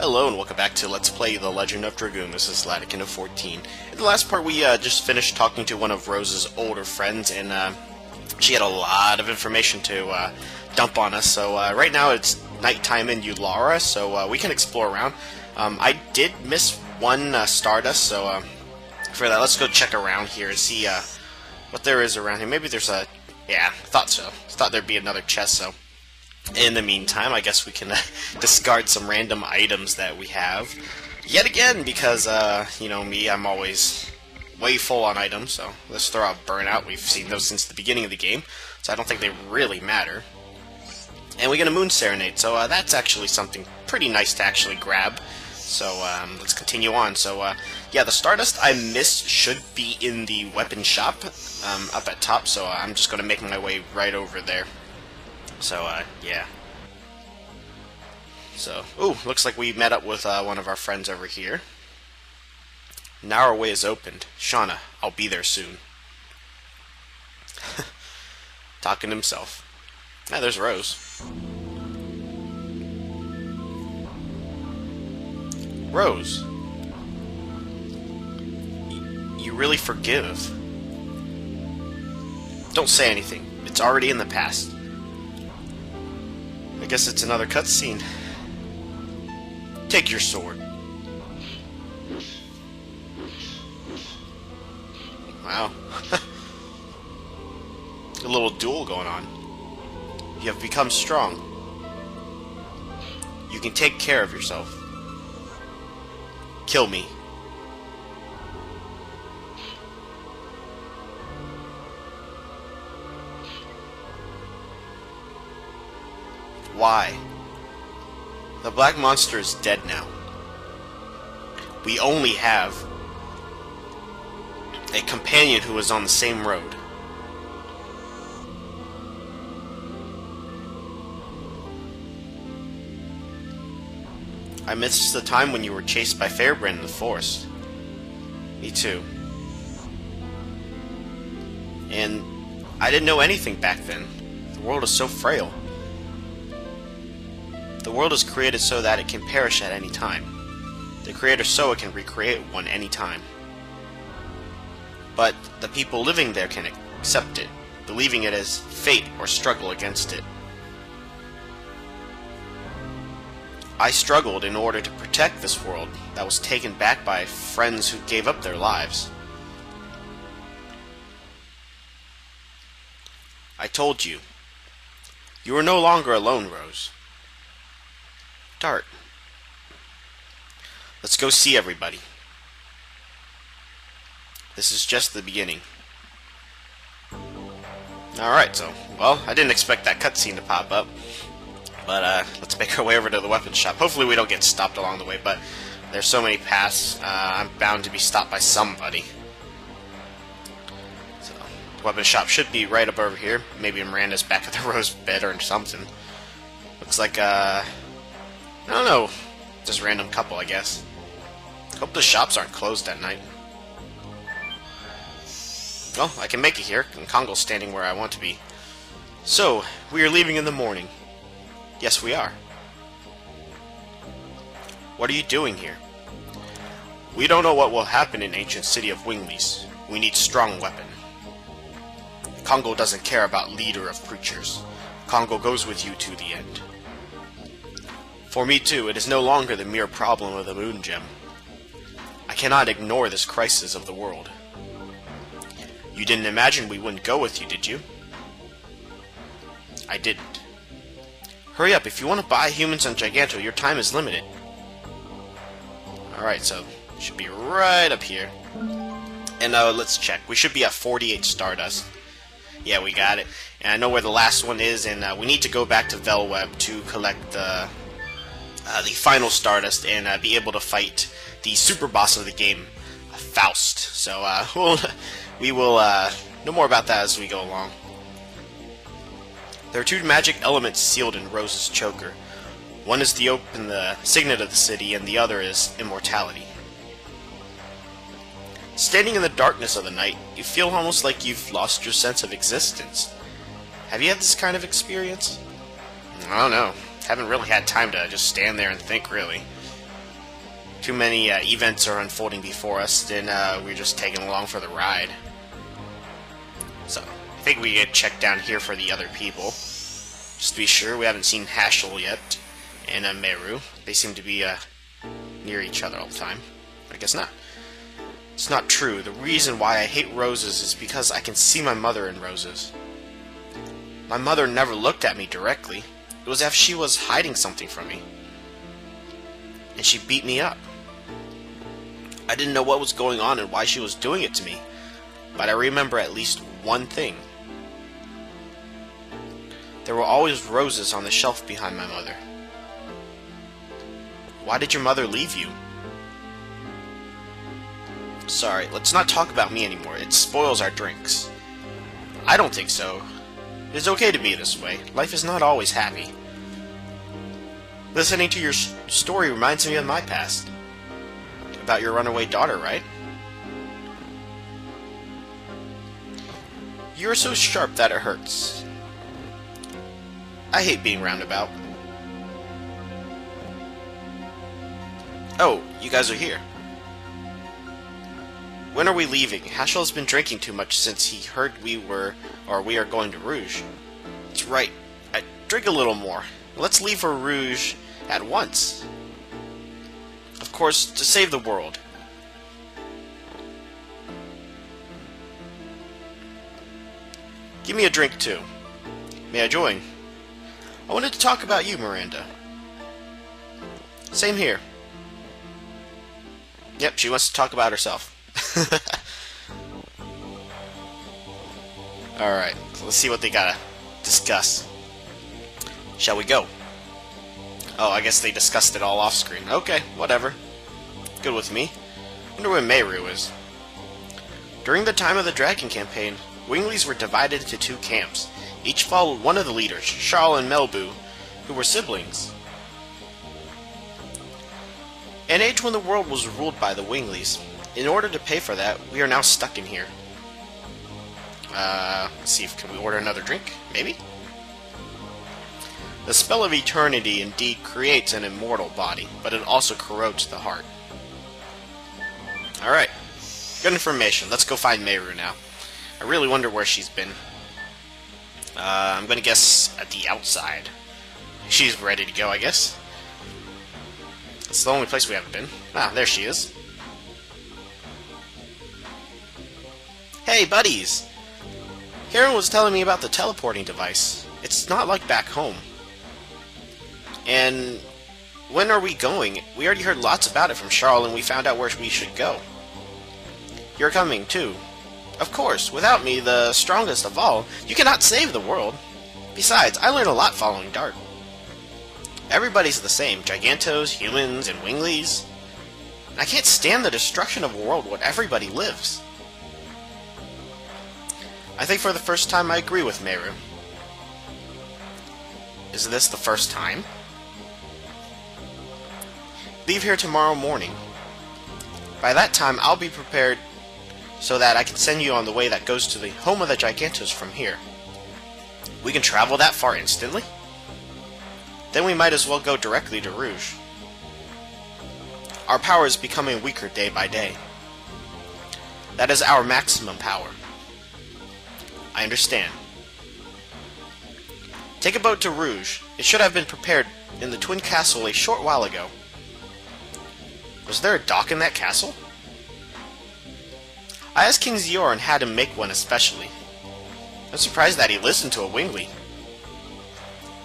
Hello and welcome back to Let's Play The Legend of Dragoon. This is Latican of 14. In the last part we just finished talking to one of Rose's older friends, and she had a lot of information to dump on us. So right now it's nighttime in Ulara, so we can explore around. I did miss one Stardust, so for that let's go check around here and see what there is around here. Maybe there's a... yeah, I thought so. I thought there'd be another chest, so... in the meantime, I guess we can discard some random items that we have. Yet again, because, you know me, I'm always way full on items, so let's throw out Burnout. We've seen those since the beginning of the game, so I don't think they really matter. And we get a Moon Serenade, so that's actually something pretty nice to actually grab. So let's continue on. So yeah, the Stardust I missed should be in the weapon shop up at top, so I'm just going to make my way right over there. So, yeah. So, ooh, looks like we met up with one of our friends over here. Now our way is opened. Shauna, I'll be there soon. Talking to himself. Ah, there's Rose. Rose. You really forgive. Don't say anything. It's already in the past. I guess it's another cutscene. Take your sword. Wow. A little duel going on. You have become strong. You can take care of yourself. Kill me. Why? The black monster is dead now. We only have a companion who is on the same road. I missed the time when you were chased by Fairbrand in the forest. Me too. And I didn't know anything back then. The world is so frail. The world is created so that it can perish at any time. The creator so it can recreate one any time. But the people living there can accept it, believing it as fate or struggle against it. I struggled in order to protect this world that was taken back by friends who gave up their lives. I told you. You are no longer alone, Rose. Dart. Let's go see everybody. This is just the beginning. Alright, so, well, I didn't expect that cutscene to pop up. But, let's make our way over to the weapons shop. Hopefully we don't get stopped along the way, but there's so many paths, I'm bound to be stopped by somebody. So, the weapons shop should be right up over here. Maybe Miranda's back at the rose bed or something. Looks like, I don't know. Just a random couple, I guess. Hope the shops aren't closed at night. Well, I can make it here, and Congo's standing where I want to be. So, we are leaving in the morning. Yes, we are. What are you doing here? We don't know what will happen in ancient city of Winglies. We need strong weapon. Congo doesn't care about leader of preachers. Congo goes with you to the end. For me too, it is no longer the mere problem of the moon gem. I cannot ignore this crisis of the world. You didn't imagine we wouldn't go with you, did you? I didn't. Hurry up, if you want to buy humans on Giganto, your time is limited. Alright, so, should be right up here. And let's check. We should be at 48 Stardust. Yeah, we got it. And I know where the last one is, and we need to go back to Velweb to collect the final Stardust and be able to fight the super boss of the game, Faust. So we will know more about that as we go along. There are two magic elements sealed in Rose's choker. One is the open, the signet of the city, and the other is immortality. Standing in the darkness of the night, you feel almost like you've lost your sense of existence. Have you had this kind of experience? I don't know. Haven't really had time to just stand there and think, really. Too many events are unfolding before us, then we're just taking along for the ride. So, I think we get checked down here for the other people. Just to be sure, we haven't seen Hashel yet, and Meru. They seem to be near each other all the time. I guess not. It's not true. The reason why I hate roses is because I can see my mother in roses. My mother never looked at me directly. It was as if she was hiding something from me. And she beat me up. I didn't know what was going on and why she was doing it to me, but I remember at least one thing. There were always roses on the shelf behind my mother. Why did your mother leave you? Sorry, let's not talk about me anymore. It spoils our drinks. I don't think so. It's okay to be this way. Life is not always happy. Listening to your story reminds me of my past. About your runaway daughter, right? You're so sharp that it hurts. I hate being roundabout. Oh, you guys are here. When are we leaving? Hashel has been drinking too much since he heard we are going to Rouge. That's right. Drink a little more. Let's leave for Rouge at once. Of course, to save the world. Give me a drink too. May I join? I wanted to talk about you, Miranda. Same here. Yep, she wants to talk about herself. Alright, so let's see what they gotta discuss. Shall we go? Oh, I guess they discussed it all off screen. Okay, whatever. Good with me. Wonder where Meru is. During the time of the Dragon campaign, Winglies were divided into two camps. Each followed one of the leaders, Charles and Melbu, who were siblings. An age when the world was ruled by the Winglies. In order to pay for that, we are now stuck in here. Let's see if can we order another drink? Maybe? The spell of eternity indeed creates an immortal body, but it also corrodes the heart. Alright. Good information. Let's go find Meru now. I really wonder where she's been. I'm gonna guess at the outside. She's ready to go, I guess. It's the only place we haven't been. Ah, there she is. Hey, buddies! Karen was telling me about the teleporting device. It's not like back home. And when are we going? We already heard lots about it from Charles, and we found out where we should go. You're coming, too. Of course, without me, the strongest of all, you cannot save the world. Besides, I learned a lot following Dart. Everybody's the same, Gigantos, humans, and Winglies. And I can't stand the destruction of a world where everybody lives. I think for the first time I agree with Meru. Is this the first time? Leave here tomorrow morning. By that time, I'll be prepared so that I can send you on the way that goes to the home of the Gigantos from here. We can travel that far instantly? Then we might as well go directly to Rouge. Our power is becoming weaker day by day. That is our maximum power. I understand. Take a boat to Rouge. It should have been prepared in the Twin Castle a short while ago. Was there a dock in that castle? I asked King Zior and had him make one especially. I'm surprised that he listened to a Wingly.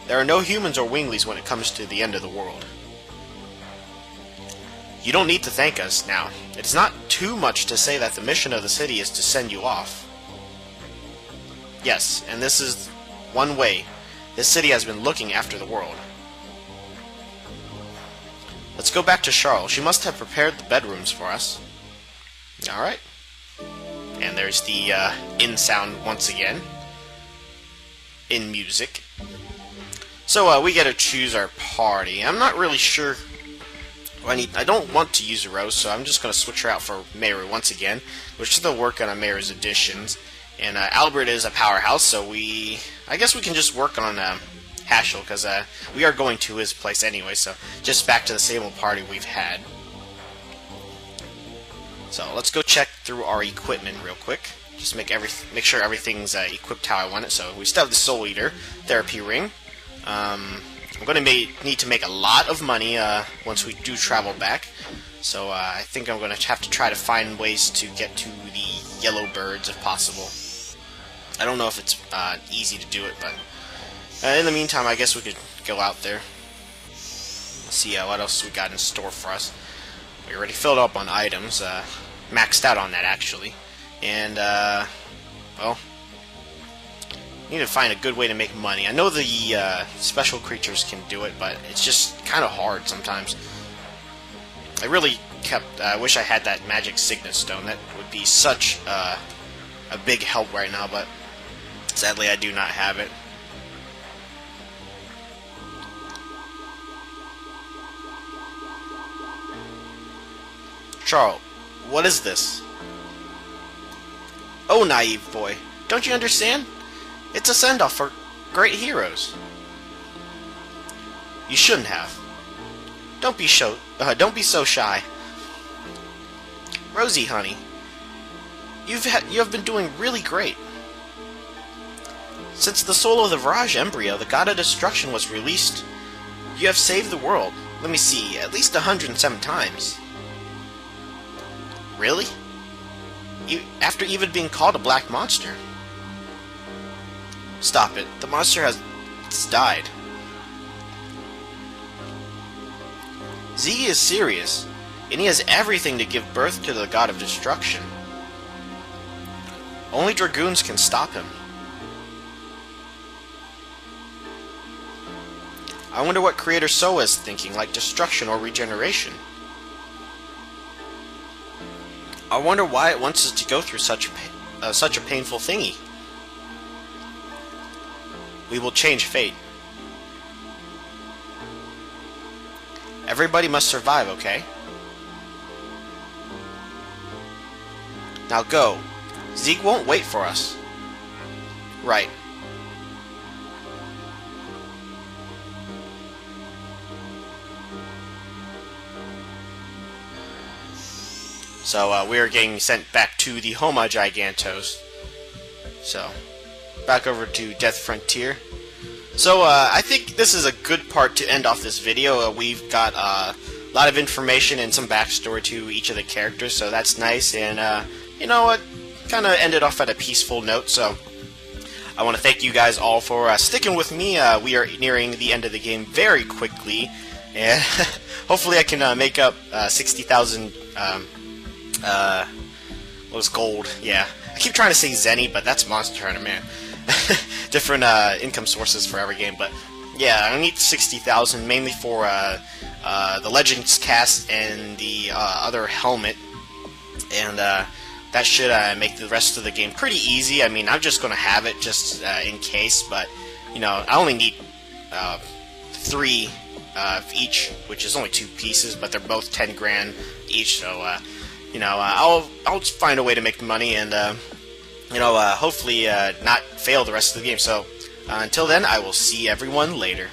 There are no humans or Winglies when it comes to the end of the world. You don't need to thank us now. It's not too much to say that the mission of the city is to send you off. Yes, and this is one way. This city has been looking after the world. Let's go back to Charles. She must have prepared the bedrooms for us. Alright. And there's the in sound once again. In music. So we get to choose our party. I'm not really sure. I don't want to use Rose, so I'm just going to switch her out for Meru once again. We're still working on Meru's additions. And Albert is a powerhouse, so I guess we can just work on Hashel, because we are going to his place anyway, so just back to the same old party we've had. So let's go check through our equipment real quick. Just make sure everything's equipped how I want it. So we still have the Soul Eater Therapy Ring. I'm going to need to make a lot of money once we do travel back. So I think I'm going to have to try to find ways to get to the yellow birds if possible. I don't know if it's easy to do it, but in the meantime, I guess we could go out there. Let's see what else we got in store for us. We already filled up on items, maxed out on that actually, and well, need to find a good way to make money. I know the special creatures can do it, but it's just kind of hard sometimes. I really wish I had that magic signet stone. That would be such a big help right now, but sadly I do not have it. Charles, what is this? Oh, naive boy, don't you understand? It's a send-off for great heroes. You shouldn't have. Don't be so shy. Rosie, honey, you have been doing really great. Since the soul of the Virage embryo, the god of destruction, was released, you have saved the world. Let me see, at least 107 times. Really? After even being called a black monster? Stop it. The monster has died. Z is serious, and he has everything to give birth to the god of destruction. Only Dragoons can stop him. I wonder what Creator Soa is thinking, like destruction or regeneration. I wonder why it wants us to go through such a painful thingy. We will change fate. Everybody must survive, okay? Now go. Zeke won't wait for us. Right. So we are getting sent back to the Homa Gigantos. So back over to Death Frontier. So I think this is a good part to end off this video. We've got a lot of information and some backstory to each of the characters, so that's nice. And you know what? Kind of ended off at a peaceful note. So I want to thank you guys all for sticking with me. We are nearing the end of the game very quickly, and hopefully I can make up 60,000. What was gold? Yeah, I keep trying to say Zenny, but that's Monster Hunter, man. Different income sources for every game, but yeah, I need 60,000 mainly for the Legends cast and the other helmet, and that should make the rest of the game pretty easy. I mean, I'm just gonna have it just in case, but you know, I only need 3 each, which is only 2 pieces, but they're both 10 grand each, so you know, I'll find a way to make money and you know, hopefully not fail the rest of the game. So until then, I will see everyone later.